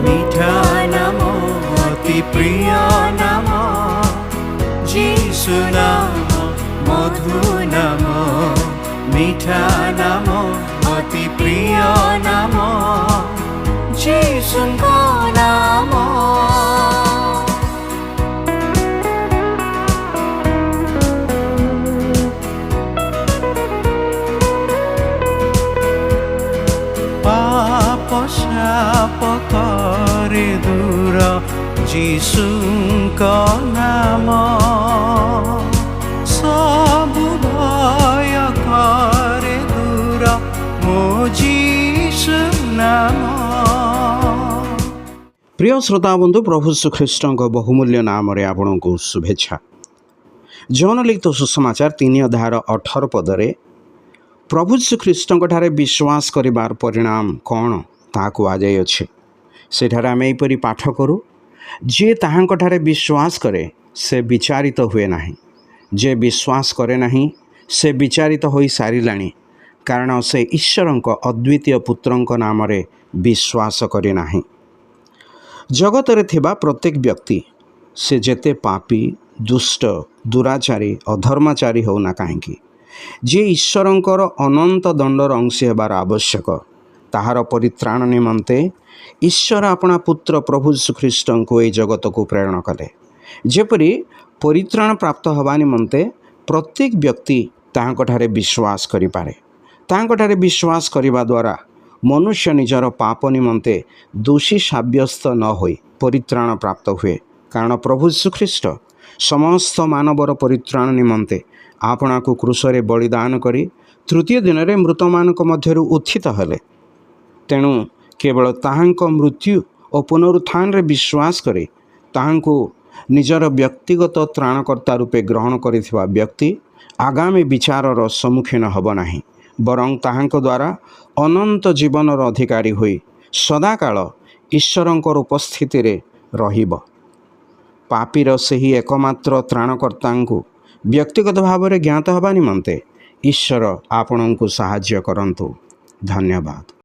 মিঠা নাম অতি প্রিয় নাম যিশু নাম মধু নাম মিঠা নাম অতি প্রিয় নাম যিশুଙ୍କ নাম পাপ শাপ করে দূর যিশুଙ୍କ নাম ସବୁ ଭୟ করে ଦୂର ମୋ ଯୀଶୁ ନାମ। প্রিয় শ্রোতা বন্ধু, প্রভু শ্রীখ্ରୀষ্টଙ୍କ ବହୁମୂଲ୍ୟ ନାମରେ ଆପଣଙ୍କୁ ଶୁଭେଚ୍ଛା। ଜହନ ଲିଖିତ ସୁସମାଚାର 3 ଅଧ୍ୟାୟର 18 ପଦରେ ପ୍ରଭୁ ଶ୍ରୀଖ୍ରୀଷ୍ଟଙ୍କଠାରେ ବିଶ୍ୱାସ କରିବାର ପରିଣାମ କ'ଣ ତାହା କୁହାଯାଇଅଛି। ସେଠାରେ ଆମେ ଏହିପରି ପାଠ କରୁ, ଯିଏ ତାହାଙ୍କଠାରେ ବିଶ୍ୱାସ କରେ ସେ ବିଚାରିତ ହୁଏ ନାହିଁ, ଯେ ବିଶ୍ୱାସ କରେ ନାହିଁ ସେ ବିଚାରିତ ହୋଇସାରିଲାଣି, କାରଣ ସେ ଈଶ୍ୱରଙ୍କ ଅଦ୍ୱିତୀୟ ପୁତ୍ରଙ୍କ ନାମରେ ବିଶ୍ୱାସ କରି ନାହିଁ। ଜଗତରେ ଥିବା ପ୍ରତ୍ୟେକ ବ୍ୟକ୍ତି, ସେ ଯେତେ ପାପୀ, ଦୁଷ୍ଟ, ଦୁରାଚାରୀ, ଅଧର୍ମାଚାରୀ ହେଉନା କାହିଁକି, ଯିଏ ଈଶ୍ୱରଙ୍କର ଅନନ୍ତ ଦଣ୍ଡର ଅଂଶୀ ହେବାର ଆବଶ୍ୟକ, ତାହାର ପରିତ୍ରାଣ ନିମନ୍ତେ ଈଶ୍ୱର ଆପଣା ପୁତ୍ର ପ୍ରଭୁ ଶ୍ରୀଖ୍ରୀଷ୍ଟଙ୍କୁ ଏହି ଜଗତକୁ ପ୍ରେରଣ କଲେ, ଯେପରି ପରିତ୍ରାଣ ପ୍ରାପ୍ତ ହେବା ନିମନ୍ତେ ପ୍ରତ୍ୟେକ ବ୍ୟକ୍ତି ତାହାଙ୍କଠାରେ ବିଶ୍ୱାସ କରିପାରେ। ତାହାଙ୍କଠାରେ ବିଶ୍ୱାସ କରିବା ଦ୍ୱାରା ମନୁଷ୍ୟ ନିଜର ପାପ ନିମନ୍ତେ ଦୋଷୀ ସାବ୍ୟସ୍ତ ନ ହୋଇ ପରିତ୍ରାଣ ପ୍ରାପ୍ତ ହୁଏ, କାରଣ ପ୍ରଭୁ ଶ୍ରୀଖ୍ରୀଷ୍ଟ ସମସ୍ତ ମାନବର ପରିତ୍ରାଣ ନିମନ୍ତେ ଆପଣାକୁ କ୍ରୁଶରେ ବଳିଦାନ କରି ତୃତୀୟ ଦିନରେ ମୃତମାନଙ୍କ ମଧ୍ୟରୁ ଉତ୍ଥିତ ହେଲେ। ତେଣୁ କେବଳ ତାହାଙ୍କ ମୃତ୍ୟୁ ଓ ପୁନରୁତ୍ଥାନରେ ବିଶ୍ୱାସ କରି ତାହାଙ୍କୁ ନିଜର ବ୍ୟକ୍ତିଗତ ତ୍ରାଣକର୍ତ୍ତା ରୂପେ ଗ୍ରହଣ କରିଥିବା ବ୍ୟକ୍ତି ଆଗାମୀ ବିଚାରର ସମ୍ମୁଖୀନ ହେବ ନାହିଁ, ବରଂ ତାହାଙ୍କ ଦ୍ୱାରା ଅନନ୍ତ ଜୀବନର ଅଧିକାରୀ ହୋଇ ସଦାକାଳ ଈଶ୍ୱରଙ୍କର ଉପସ୍ଥିତିରେ ରହିବ। ପାପୀର ସେହି ଏକମାତ୍ର ତ୍ରାଣକର୍ତ୍ତାଙ୍କୁ ବ୍ୟକ୍ତିଗତ ଭାବରେ ଜ୍ଞାତ ହେବା ନିମନ୍ତେ ଈଶ୍ୱର ଆପଣଙ୍କୁ ସାହାଯ୍ୟ କରନ୍ତୁ। ଧନ୍ୟବାଦ।